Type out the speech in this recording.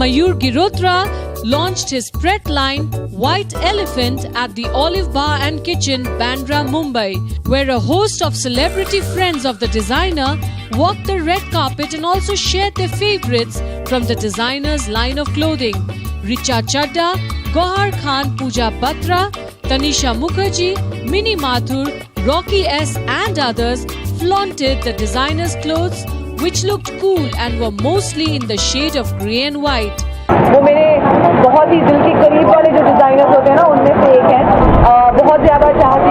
MayyurGirotra launched his Pret line White Elephant at the Olive Bar and Kitchen, Bandra, Mumbai, where a host of celebrity friends of the designer walked the red carpet and also shared their favorites from the designer's line of clothing. Richa Chaddha, Gauhar Khan, PoojaBatra, Tanisha Mukherjee, Mini Mathur, Rocky S and others flaunted the designer's clothes, which looked cool and were mostly in the shade of grey and white. वो मेरे बहुत ही दिल के करीब वाले जो designers होते हैं ना, उनमें से एक है। बहुत ज़्यादा चाहती